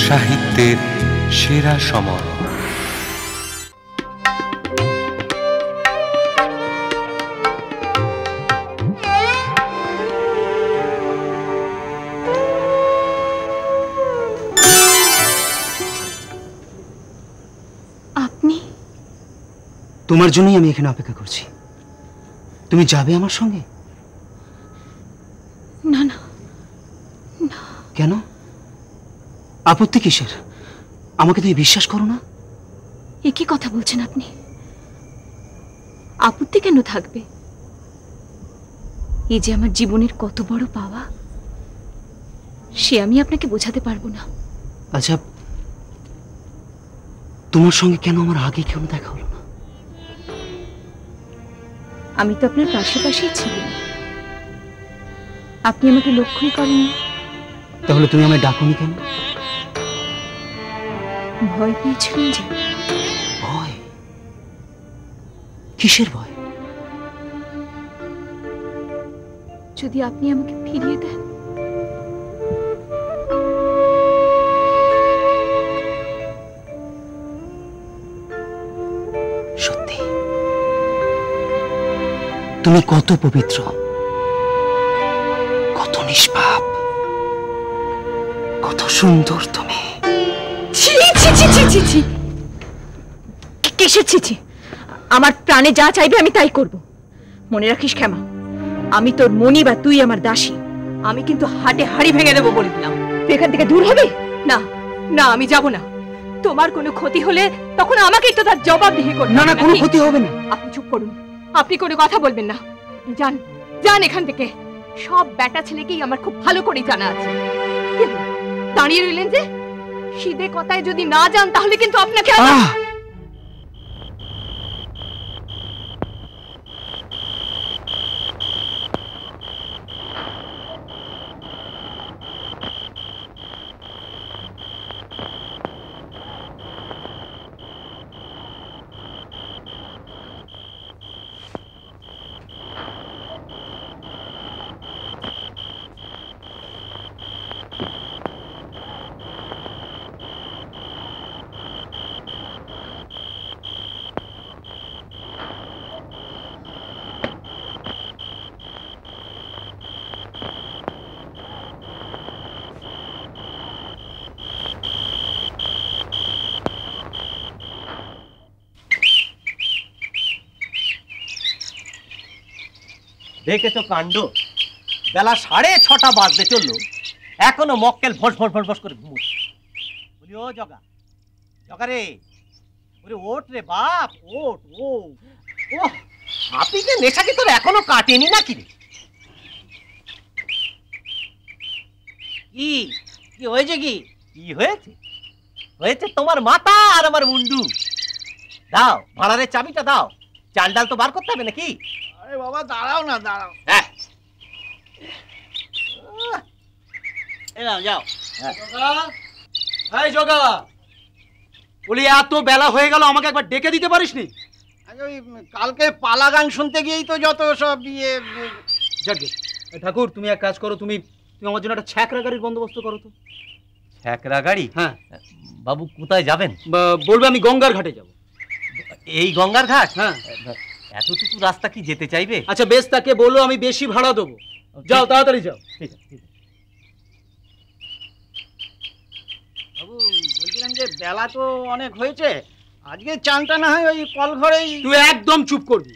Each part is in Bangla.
সাহিত্যের সেরা সময়। আপনি? তোমার জন্যই আমি এখানে অপেক্ষা করছি। তুমি যাবে আমার সঙ্গে? না না না। কেন? আপত্তি কিসের? আমাকে তুমি বিশ্বাস করো না? একই কথা বলছেন আপনি। আপত্তি কেন থাকবে? এই যে আমার জীবনের কত বড় পাওয়া, সে আমি আপনাকে বোঝাতে পারবো না। আচ্ছা, তোমার সঙ্গে কেন আমার আগে কেন দেখা হলো না? আমি তো আপনার পাশাপাশিই ছিলাম, আপনি আমাকে লক্ষ্যই করেননি। তাহলে তুমি আমায় ডাকোনি কেন? ভয় পেয়েছিলেন যে। ভয়? কিসের ভয়? যদি আপনি আমাকে ফিরিয়ে দেন। সত্যি তুমি কত পবিত্র, কত নিষ্পাপ, কত সুন্দর তুমি। ছি ছি ছি ছি ছি ছি। কিসের ছি ছি? আমার প্রাণে যা চাইবে আমি তাই করব। মনে রাখিস ক্ষমা, আমি তোর মনি বা তুই আমার দাসী। আমি কিন্তু হাটে হাড়ি ভেঙে দেবো বলে দিলাম। তুই এখান থেকে দূর হবে না। না, আমি যাব না। তোমার কোনো ক্ষতি হলে তখন আমাকেই তো তার জবাবদিহি করতে হবে। না না, কোনো ক্ষতি হবে না। আপনি চুপ করুন, আপনি কোনো কথা বলবেন না। যান যান এখান থেকে। সব বেটা ছেলেকেই আমার খুব ভালো করে জানা আছে। দাঁড়িয়ে রইলেন যে? সিধে কথায় যদি না যান তাহলে কিন্তু আপনাকে দেখেছো কাণ্ড? বেলা 6:30 বাজতে চললো, এখনো মক্কেল ভস ভস ভস ভস করে ঘুমোচ্ছে। বলি, ও জগা, জগা রে, ওরে ওঠ রে বাপ, ওঠ। ও ও আপনি যে নেশা কি তোর এখনো কাটেনি নাকি রে? কি কি হয়েছে? কি হয়েছে? হয়েছে তোমার মাথা আর আমার মুন্ডু। দাও ভাড়ারের চাবিটা দাও, চাল ডাল তো বার করতে হবে নাকি? আরে বাবা দাঁড়াও না, দাঁড়াও। হ্যাঁ যাও। এই জগা, বলি এত বেলা হয়ে গেল, আমাকে একবার ডেকে দিতে পারিসনি? ওই কালকে পালা গান শুনতে গিয়েই তো যত সব যাকে ঠাকুর, তুমি এক কাজ করো, তুমি আমার জন্য একটা ছ্যাকরা গাড়ির বন্দোবস্ত করো তো। ছ্যাকরা গাড়ি? হ্যাঁ। বাবু কোথায় যাবেন? বলবে আমি গঙ্গার ঘাটে যাব। এই গঙ্গার ঘাট? হ্যাঁ। এতটুকু রাস্তা কি যেতে চাইবে? আচ্ছা বেশ, তাকে বলো আমি বেশি ভাড়া দেবো। যাও তাড়াতাড়ি যাও। ঠিক আছে। বাবু বলছিলাম যে বেলা তো অনেক হয়েছে, আজকে চানটা না হয় ওই কল ঘরেই। তুই একদম চুপ করবি,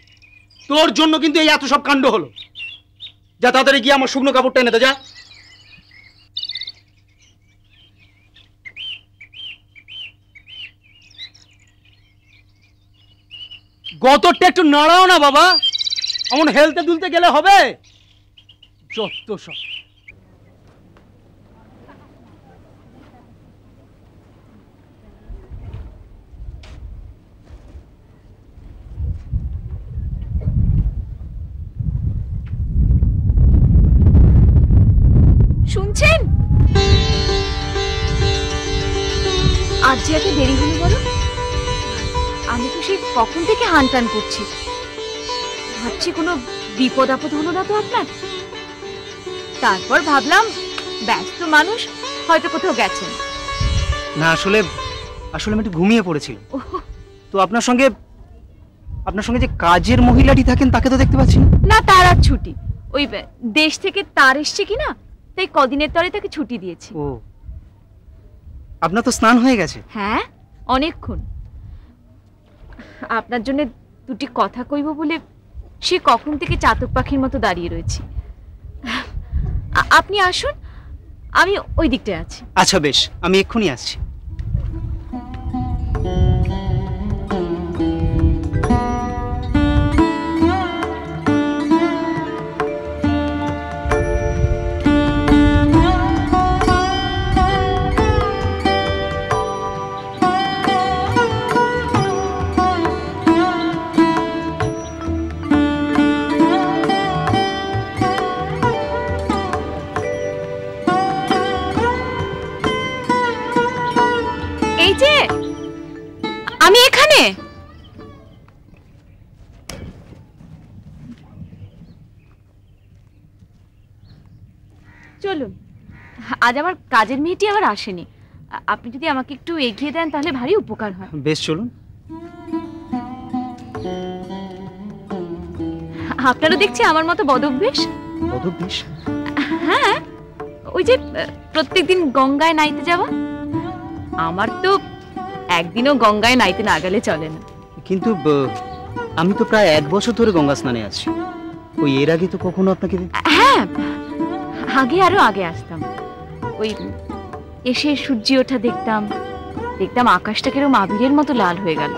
তোর জন্য কিন্তু এই এত সব কাণ্ড হলো। যা তাড়াতাড়ি গিয়ে আমার শুকনো কাপড়টা এনে দে, যা। গতরটা একটু নাড়াও না বাবা, এমন হেলতে দুলতে গেলে হবে? যত সব। শুনছেন? আজ যে এত দেরি হলো বলো? আমি তো সেই কখন থেকে হানটান করছি, ভাবছি কোনো বিপদ আপদ হলো না তো আপনার। তারপর ভাবলাম ব্যস্ত মানুষ, হয়তো কোথাও গেছেন। না আসলে আসলে আমি একটু ঘুমিয়ে পড়েছিলাম। তো আপনার সঙ্গে যে কাজের মহিলাটি থাকেন তাকে তো দেখতে পাচ্ছি না। না, তার আর ছুটি। ওই দেশ থেকে তার এসছে কিনা, তাই কদিনের তরে তাকে ছুটি দিয়েছি। ও, আপনার তো স্নান হয়ে গেছে। হ্যাঁ, অনেকক্ষণ। আপনার জন্য দুটি কথা কইব বলে সে কখন থেকে চাতক পাখির মতো দাঁড়িয়ে রয়েছি। আপনি আসুন, আমি ওই দিকটায় আছি। আচ্ছা বেশ, আমি এক্ষুনি আসছি। এই যে আমি এখানে। চলুন, আজ আমার কাজের মেয়েটি আবার আসেনি। আপনি যদি আমাকে একটু এগিয়ে দেন তাহলে ভারী উপকার হয়। বেশ চলুন। আপনারও দেখছি আমার মতো বদভ্যেস। বদভ্যেস? হ্যাঁ, ওই যে প্রত্যেকদিন গঙ্গায় নাইতে যাওয়া। আমার তো একদিনও গঙ্গায় নাইতে না গেলে চলে না। কিন্তু আমি তো প্রায় 1 বছর ধরে গঙ্গা স্নানে আছি। ওই এর আগে তো কখনো আপনাকে। হ্যাঁ, আগে আরো আগে আসতাম। ওই এসে সূর্য ওঠা দেখতাম আকাশটা কিরকম আবিরের মতো লাল হয়ে গেল।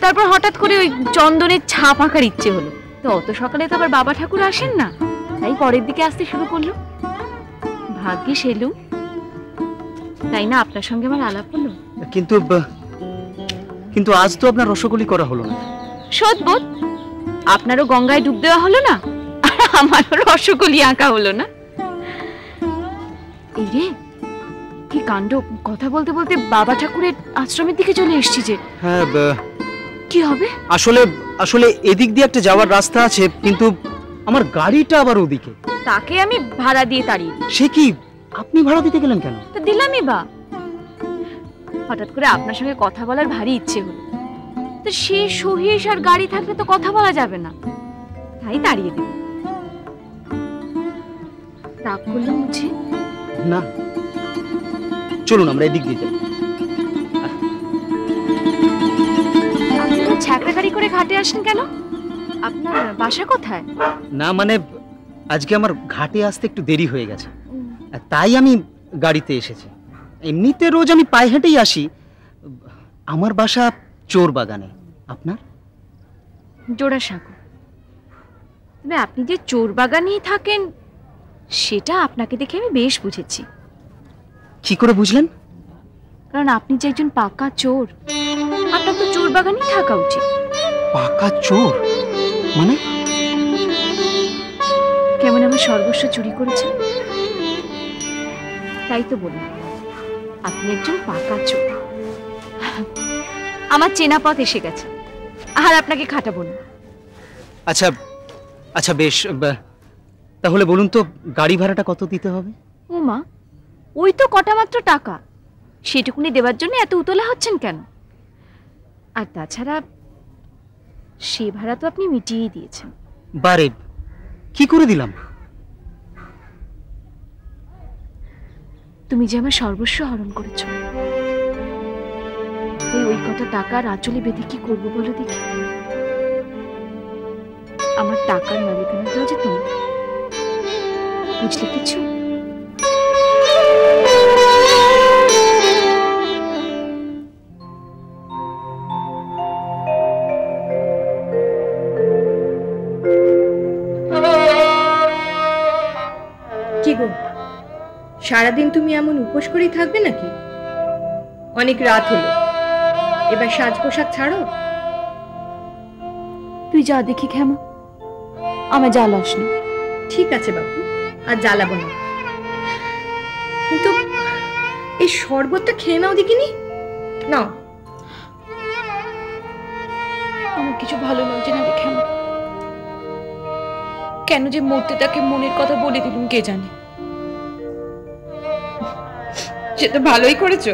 তারপর হঠাৎ করে ওই চন্দনের ছাপ আঁকার ইচ্ছে হলো। তো অত সকালে তো আবার বাবা ঠাকুর আসেন না, তাই পরের দিকে আসতে শুরু করলো। ভাগ্যিস এলুম, তাই না আপনার সঙ্গে আমার আলাপ হলো। কিন্তু আজ তো আপনার রসগোল্লা করা হলো না। সৎবোধ, আপনারও গঙ্গায় ডুব দেওয়া হলো না, আমারও রসগোল্লা আঁকা হলো না। এই রে, কি কাণ্ড! কথা বলতে বলতে বাবা ঠাকুরের আশ্রমের দিকে চলে এসেছি যে। হ্যাঁ, কি হবে? আসলে এদিক দিয়ে একটা যাওয়ার রাস্তা আছে, কিন্তু আমার গাড়িটা আবার ওদিকে। তাকে আমি ভাড়া দিয়ে তাড়িয়ে দিই। সে কি, আপনি ভাড়া দিতে গেলেন কেন? তো দিলামই বা। হঠাৎ করে আপনার সঙ্গে কথা বলার ভারী ইচ্ছে হলো। তো সে সহিস আর গাড়ি থাকলে তো কথা বলা যাবে না, তাই তাড়িয়ে দিল। রাগ করলাম বুঝি? না, চলুন আমরা এদিক দিয়ে যাই। আপনারা ছ্যাকড়া গাড়ি করে ঘাটে আসেন কেন? আপনার বাসা কোথায়? না মানে আজকে আমার ঘাটে আসতে একটু দেরি হয়ে গেছে, তাই আমি গাড়িতে এসেছি। এমনিতে রোজ আমি পায়ে হেঁটেই আসি। আমার বাসা চোর বাগানে। আপনার? জোড়াসাঁকো। তবে আপনি যে চোর বাগানেই থাকেন সেটা আপনাকে দেখে আমি বেশ বুঝেছি। কি করে বুঝলেন? কারণ আপনি যে একজন পাকা চোর, আপনার তো চোর বাগানেই থাকা উচিত। পাকা চোর মানে? কেমন আমার সর্বস্ব চুরি করেছেন, তাই তো বললাম আপনি একজন পাকা চোর। আমার চেনা পথ এসে গেছে, আর আপনাকে খাটাবো না। আচ্ছা আচ্ছা বেশ, তাহলে বলুন তো গাড়ি ভাড়াটা কত দিতে হবে? ওমা, ওই তো কটা মাত্র টাকা, সেটুকুনি দেবার জন্য এত উতলা হচ্ছেন কেন? আর তাছাড়া সে ভাড়া তো আপনি মিটিয়েই দিয়েছেন। বারে কি করে দিলাম? তুমি যে আমার সর্বস্ব হরণ করেছ, ওই কটা টাকার আঁচলে বেঁধে কি করবো বলো দেখি? আমার টাকার মালিকানাটাও যে তুমি, বুঝলে কিছু? কি গো, সারাদিন তুমি এমন উপোস করেই থাকবে নাকি? অনেক রাত হলো, এবার সাজ পোশাক ছাড়ো। তুই যা দেখি ক্ষমা, আমার জ্বালাস না। ঠিক আছে বাবু, আর জ্বালাবো না, কিন্তু এই শরবতটা খেয়ে নাও দেখিনি। নাও। আমার কিছু ভালো লাগছে না রে ক্ষমা। কেন যে মরতে তাকে মনের কথা বলে দিলুম কে জানে। সে তো ভালোই করেছো।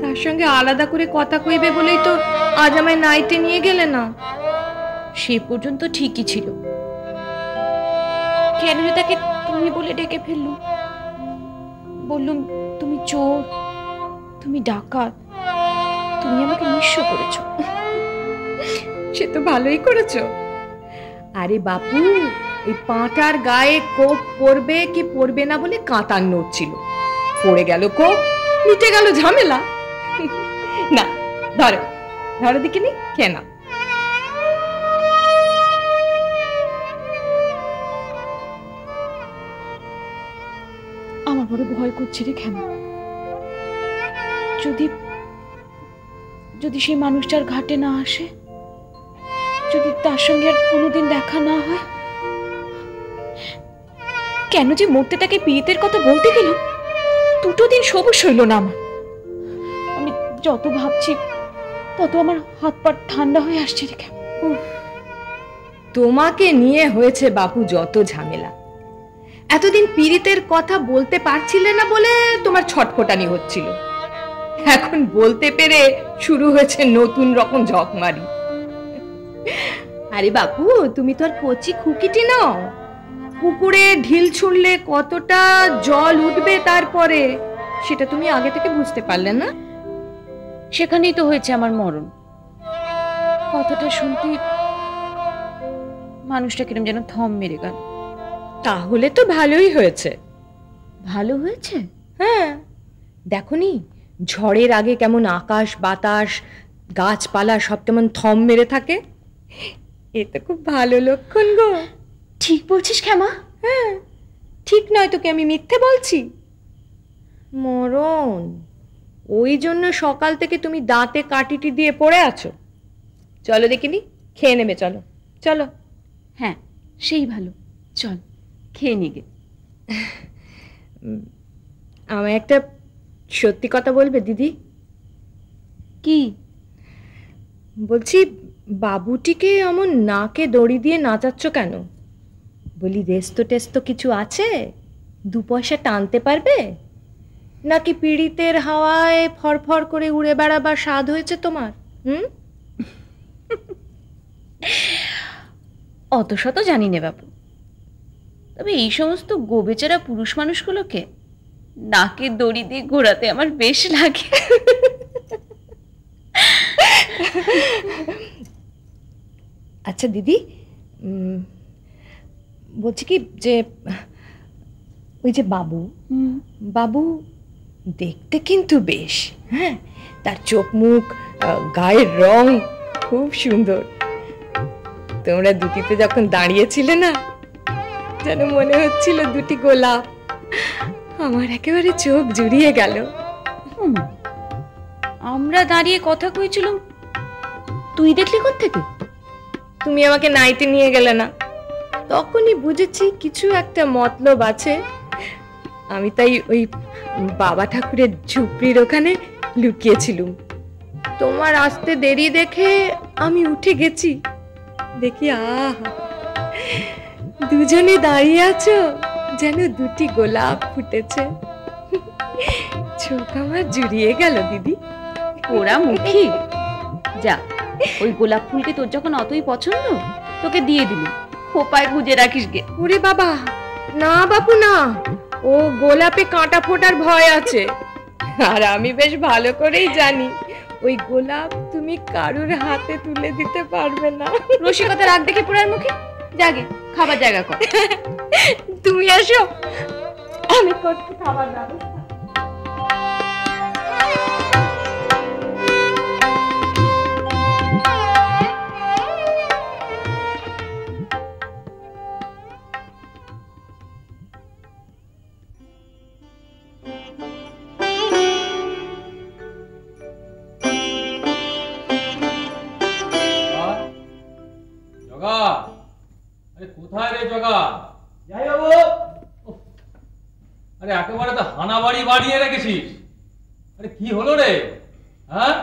তার সঙ্গে আলাদা করে কথা কইবে বলেই তো আজ আমায় নাইটে নিয়ে গেলে না। সে পর্যন্ত ঠিকই ছিল, কেন যে তাকে তুমি বলে ডেকে ফেললুম। বললুম তুমি চোর, তুমি ডাকাত, তুমি আমাকে নিঃস্ব করেছো। সে তো ভালোই করেছো। আরে বাপু, এই পাঁটার গায়ে কোপ পড়বে কি পড়বে না বলে কাঁতার নড়ছিল, পড়ে গেল কোপ, মিটে গেল ঝামেলা। না ধরো ধরো দেখিনি, খেয়ে না। আমার বড় ভয় করছে রে ক্ষেমা। যদি যদি সেই মানুষটার ঘাটে না আসে, যদি তার সঙ্গে আর কোনোদিন দেখা না হয়, কেন যে মরতে তাকে পীড়িতের কথা বলতে গেল, দুটো দিন সবুজ হইল না আমার। আমি যত ভাবছি তত আমার হাত পা ঠান্ডা হয়ে আসছে রে ক্ষেমা। তোমাকে নিয়ে হয়েছে বাপু যত ঝামেলা। এতদিন পীড়িতের কথা বলতে পারছিলে না বলে তোমার ছটফটানি হচ্ছিল, এখন বলতে পেরে শুরু হয়েছে নতুন রকম ঝকমারি। আরে বাপু, তুমি তো আর কচি খুকিটি নও। পুকুরে ঢিল ছুঁড়লে কতটা জল উঠবে তারপরে, সেটা তুমি আগে থেকে বুঝতে পারলে না। সেখানেই তো হয়েছে আমার মরণ। কথাটা শুনতে মানুষটা কিরম যেন থম মেরে গেল। তাহলে তো ভালোই হয়েছে। ভালো হয়েছে? হ্যাঁ, দেখোনি ঝড়ের আগে কেমন আকাশ বাতাস গাছপালা সব কেমন থম মেরে থাকে। এ তো খুব ভালো লক্ষণ গো। ঠিক বলছিস ক্ষেমা? হ্যাঁ, ঠিক নয় তোকে আমি মিথ্যে বলছি? মরণ, ওই জন্য সকাল থেকে তুমি দাঁতে কাটিটি দিয়ে পড়ে আছো। চলো দেখিনি, খেয়ে নেবে। চলো চলো। হ্যাঁ, সেই ভালো, চল খেয়ে নিগে। আমায় একটা সত্যি কথা বলবে দিদি? কি? বলছি, বাবুটিকে এমন নাকে দড়ি দিয়ে নাচাচ্ছ কেন? বলি রেস্ত টেস্ত কিছু আছে? 2 পয়সা টানতে পারবে? নাকি পীড়িতের হাওয়ায় ফরফর করে উড়ে বেড়াবার স্বাদ হয়েছে তোমার? অত শত জানি না বাবু, তবে এই সমস্ত গোবেচারা পুরুষ মানুষগুলোকে নাকে দড়ি দিয়ে ঘোরাতে আমার বেশ লাগে। আচ্ছা দিদি, বলছি কি যে ওই যে বাবু, বাবু দেখতে কিন্তু বেশ, হ্যাঁ, তার চোখ মুখ গায়ের রং খুব সুন্দর। তোমরা দুটিতে যখন দাঁড়িয়েছিলে না, যেন মনে হচ্ছিল দুটি গোলাপ। আমার একেবারে চোখ জুড়িয়ে গেল। আমরা দাঁড়িয়ে কথা কইছিলাম, তুই দেখলি কোত্থেকে? তুমি আমাকে নাইতে নিয়ে গেলে না, তখনই বুঝেছি কিছু একটা মতলব আছে। আমি তাই ওই বাবা ঠাকুরের ঝুপড়ির ওখানে লুকিয়েছিলুম। তোমার আসতে দেরি দেখে আমি উঠে গেছি। দেখি আহা, দুজনে দাঁড়িয়ে আছো যেন দুটি গোলাপ ফুটেছে। চোখ আমার জুড়িয়ে গেল দিদি। ওরা মুখী, যা, ওই গোলাপ ফুলকে তোর যখন অতই পছন্দ, তোকে দিয়ে দিল, খোপায় গুজে রাখিস গে। ওরে বাবা, না বাপু না, ও গোলাপে কাঁটা ফোটার ভয় আছে। আর আমি বেশ ভালো করেই জানি ওই গোলাপ তুমি কারুর হাতে তুলে দিতে পারবে না। রসিকতা রাগ দেখে পুরার মুখে, জাগে খাবার জায়গা কর। তুমি আসো, আমি করছি খাবার ব্যবস্থা। কোথায় রে জগা? যাই বাবু। আরে একেবারে তো হানা বাড়ি বাড়িয়ে রেখেছিস। আরে কি হলো রে? হ্যাঁ,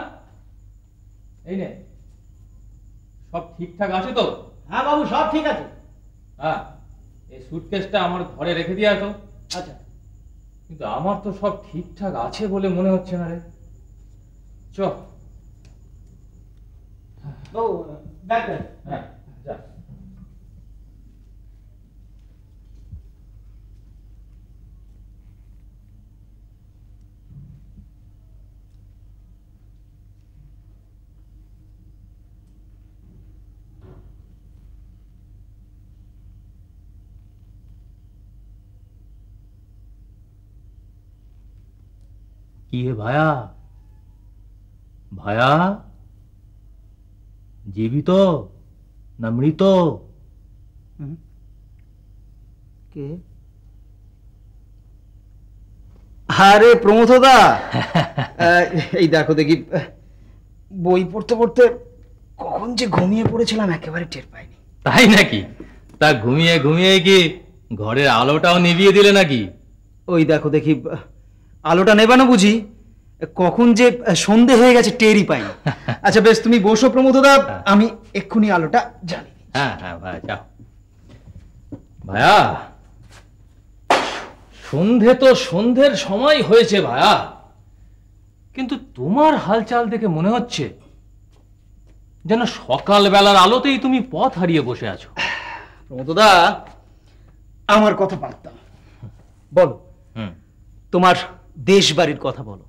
এই নে, সব ঠিকঠাক আছে তো? হ্যাঁ বাবু, সব ঠিক আছে। হ্যাঁ, এই সুটকেসটা আমার ঘরে রেখে দিয়ে আসো। আচ্ছা। কিন্তু আমার তো সব ঠিকঠাক আছে বলে মনে হচ্ছে না রে। চ হ্যাঁ যা। কি হে ভায়া, ভায়া জীবিত না মৃত? কে? আরে প্রমথদা, এই দেখো দেখি, বই পড়তে পড়তে কখন যে ঘুমিয়ে পড়েছিলাম একেবারে টের পাইনি। তাই নাকি? তা ঘুমিয়ে ঘুমিয়ে কি ঘরের আলোটাও নিভিয়ে দিলে নাকি? ওই দেখো দেখি, আলোটা নেবানো বুঝি, কখন যে সন্ধে হয়ে গেছে টেরই পাইনি। আচ্ছা বেশ, তুমি বসো প্রমথদা, আমি এক্ষুনি আলোটা জ্বালি। হ্যাঁ হ্যাঁ ভাইয়া যাও। ভাইয়া সন্ধে তো সন্ধ্যের সময় হয়েছে ভাইয়া, কিন্তু তোমার হালচাল দেখে মনে হচ্ছে যেন সকালবেলার আলোতেই তুমি পথ হারিয়ে বসে আছো। প্রমথদা, আমার কথা বাদ দাও, বলো তোমার দেশ বাড়ির কথা বলো।